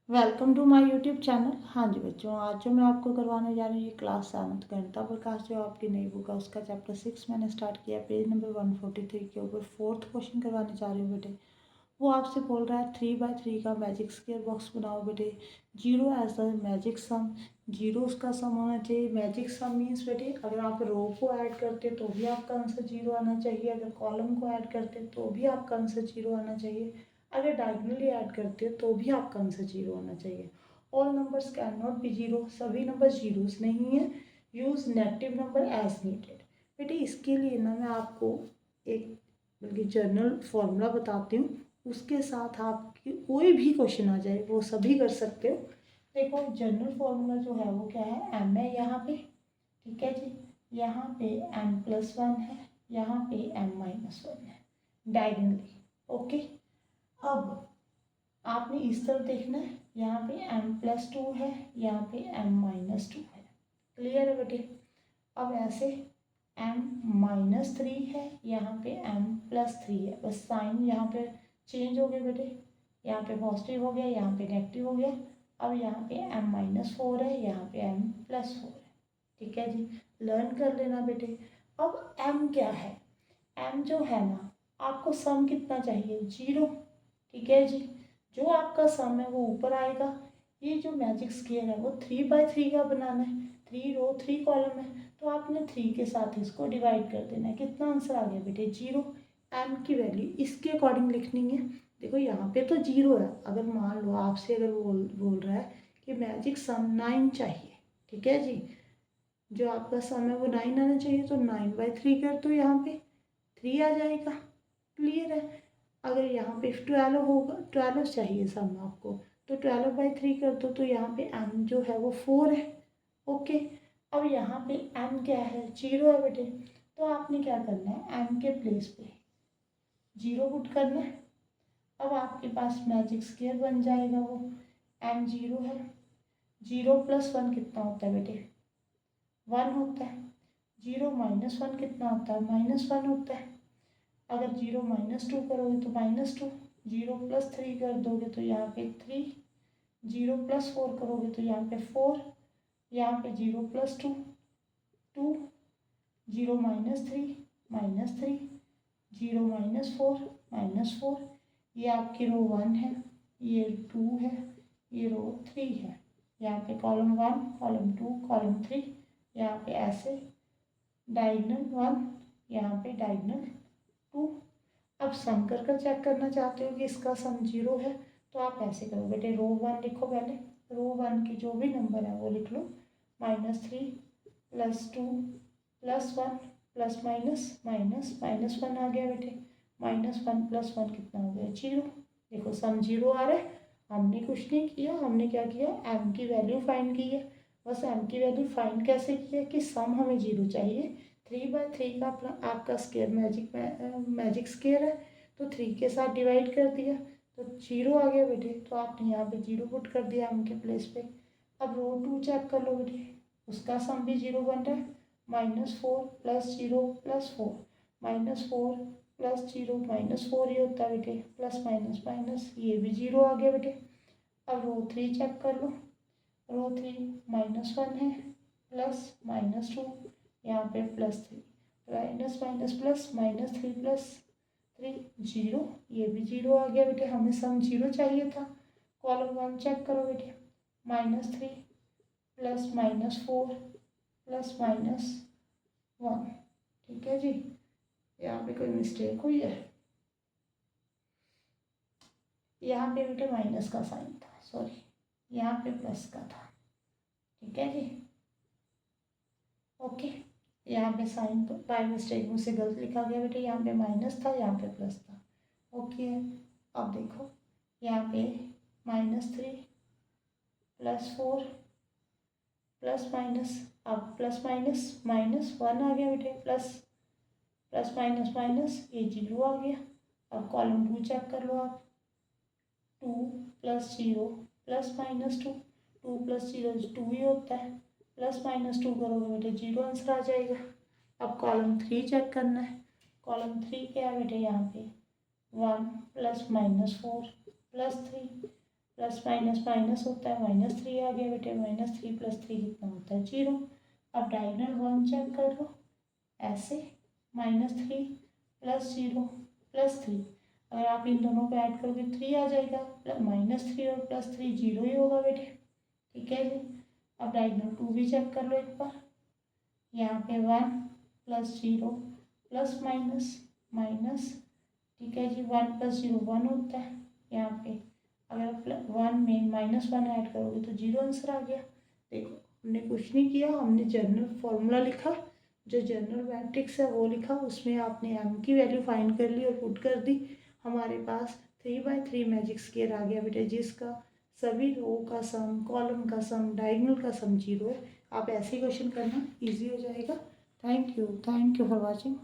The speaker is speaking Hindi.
Welcome to my YouTube channel. हाँ जी बच्चों, आज जो मैं आपको करवाने जा रही हूँ ये क्लास 7 गणिता प्रकाश जो आपकी नई बुक है उसका चैप्टर 6 मैंने स्टार्ट किया। पेज नंबर 143 के ऊपर 4th क्वेश्चन करवाने जा रही हूँ बेटे। वो आपसे बोल रहा है 3/3 का मैजिक स्क्वायर बॉक्स बनाओ बेटे। Zero as the magic sum, zero उसका सम होना चाहिए। मैजिक सम मीन्स बेटे अगर आप रो को ऐड करते तो भी आपका आंसर जीरो आना चाहिए, अगर कॉलम को ऐड करते तो भी आपका आंसर जीरो आना चाहिए, अगर डायगोनली ऐड करते हो तो भी आपका आंसर जीरो आना चाहिए। All numbers can not be zero, सभी नंबर जीरोस नहीं है। Use negative number as needed. बेटे इसके लिए ना मैं आपको एक बल्कि जर्नल फॉर्मूला बताती हूँ, उसके साथ आपकी कोई भी क्वेश्चन आ जाए वो सभी कर सकते हो। देखो जनरल फॉर्मूला जो है वो क्या है, एम है यहाँ पे, ठीक है जी। यहाँ पे m+1 है, यहाँ पे m-1 है डायगोनली। ओके, अब आपने इस तरफ देखना है, यहाँ पे m+2 है, यहाँ पे m-2 है। क्लियर है बेटे। अब ऐसे m-3 है, यहाँ पे m+3 है, बस साइन यहाँ पे चेंज हो गए बेटे। यहाँ पे पॉजिटिव हो गया, यहाँ पे नेगेटिव हो गया। अब यहाँ पे m-4 है, यहाँ पे m+4 है। ठीक है जी, लर्न कर लेना बेटे। अब m क्या है, m जो है ना, आपको सम कितना चाहिए, जीरो। ठीक है जी, जो आपका सम है वो ऊपर आएगा। ये जो मैजिक स्क्वायर है वो 3/3 का बनाना है, 3 रो 3 कॉलम है, तो आपने 3 के साथ इसको डिवाइड कर देना है। कितना आंसर आ गया बेटे, जीरो। एम की वैल्यू इसके अकॉर्डिंग लिखनी है। देखो यहाँ पे तो जीरो है, अगर मान लो आपसे अगर बोल रहा है कि मैजिक सम 9 चाहिए, ठीक है जी, जो आपका सम है वो 9 आना चाहिए, तो 9/3 कर दो, यहाँ पे 3 आ जाएगा। क्लियर है। अगर यहाँ पे 12 होगा, 12 चाहिए सम आपको, तो 12/3 कर दो, तो यहाँ पे m जो है वो 4 है। ओके, अब यहाँ पे m क्या है, जीरो है बेटे, तो आपने क्या करना है, m के प्लेस पे जीरो पुट करना है। अब आपके पास मैजिक स्क्वायर बन जाएगा वो, m जीरो है, 0+1 कितना होता है बेटे, 1 होता है। 0-1 कितना होता है, -1 होता है। अगर 0-2 करोगे तो -2, 0+3 कर दोगे तो यहाँ पे 3, 0+4 करोगे तो यहाँ पे 4, यहाँ पे 0+2 2, 0-3 -3, 0-4 -4। ये आपकी रो 1 है, ये 2 है, ये रो 3 है। यहाँ पे कॉलम 1, कॉलम 2, कॉलम 3, यहाँ पे ऐसे डायगोनल 1, यहाँ पे डायगोनल 2। अब सम कर कर चेक करना चाहते हो कि इसका सम जीरो है, तो आप ऐसे करो बेटे, रो 1 लिखो पहले, रो 1 की जो भी नंबर है वो लिख लो, -3 +2 +1 प्लस माइनस 1 आ गया बेटे, -1 + 1 कितना हो गया, जीरो। देखो सम जीरो आ रहा है। हमने कुछ नहीं किया, हमने क्या किया, एम की वैल्यू फाइंड की है। बस एम की वैल्यू फाइंड कैसे की है कि सम हमें जीरो चाहिए। 3/3 का आपका स्क्वायर मैजिक स्क्वायर है, तो 3 के साथ डिवाइड कर दिया तो जीरो आ गया बेटे, तो आपने यहाँ पे जीरो पुट कर दिया एम के प्लेस पे। अब रो 2 चेक कर लो बेटे, उसका सम भी जीरो बन रहा है, -4 + 0 + 4, -4 + 0 -4 ही होता है बेटे, प्लस माइनस माइनस ये भी जीरो आ गया बेटे। अब रो 3 चेक कर लो, रो 3 -1 है, प्लस -2, यहाँ पे +3, माइनस माइनस प्लस, -3 + 3 जीरो, ये भी जीरो आ गया बेटे, हमें सम जीरो चाहिए था। कॉलम 1 चेक करो बेटे, -3 + -4 + -1। ठीक है जी, यहाँ पे कोई मिस्टेक हुई है, यहाँ पे बेटे माइनस का साइन था, सॉरी, यहाँ पे प्लस का था। ठीक है जी, ओके। यहाँ पे साइन बाय मिस्टेक मुझसे गलत लिखा गया बेटे, यहाँ पे माइनस था, यहाँ पे प्लस था। ओके, अब देखो यहाँ पे -3 + 4 प्लस माइनस, अब प्लस माइनस -1 आ गया बेटे, प्लस प्लस माइनस माइनस ये जीरो आ गया। अब कॉलम 2 चेक कर लो आप, 2 + 0 + -2, 2 + 0 2 ही होता है, +-2 करोगे बेटे जीरो आंसर आ जाएगा। अब कॉलम 3 चेक करना है, कॉलम 3 क्या है बेटे, यहाँ पे 1 + -4 + 3, प्लस माइनस माइनस होता है, -3 आ गया बेटे, -3 + 3 कितना होता है 0। अब डायगोनल 1 चेक कर लो, ऐसे -3 + 0 + 3, अगर आप इन दोनों को ऐड करोगे 3 आ जाएगा, -3 और +3 0 ही होगा बेटे, ठीक है जी। अब डायगोनल 2 भी चेक कर लो एक बार, यहाँ पे 1 + 0 प्लस माइनस माइनस, ठीक है जी, 1 + 0 1 होता है, यहाँ पे अगर 1 में -1 ऐड करोगे तो 0 आंसर आ गया। देखो हमने कुछ नहीं किया, हमने जनरल फॉर्मूला लिखा, जो जनरल मैट्रिक्स है वो लिखा, उसमें आपने m की वैल्यू फाइंड कर ली और पुट कर दी, हमारे पास 3/3 मैजिक स्क्वायर आ गया बेटे, जिसका सभी रो का सम, कॉलम का सम, डायगोनल का सम 0 है। आप ऐसे क्वेश्चन करना, इजी हो जाएगा। Thank you for watching.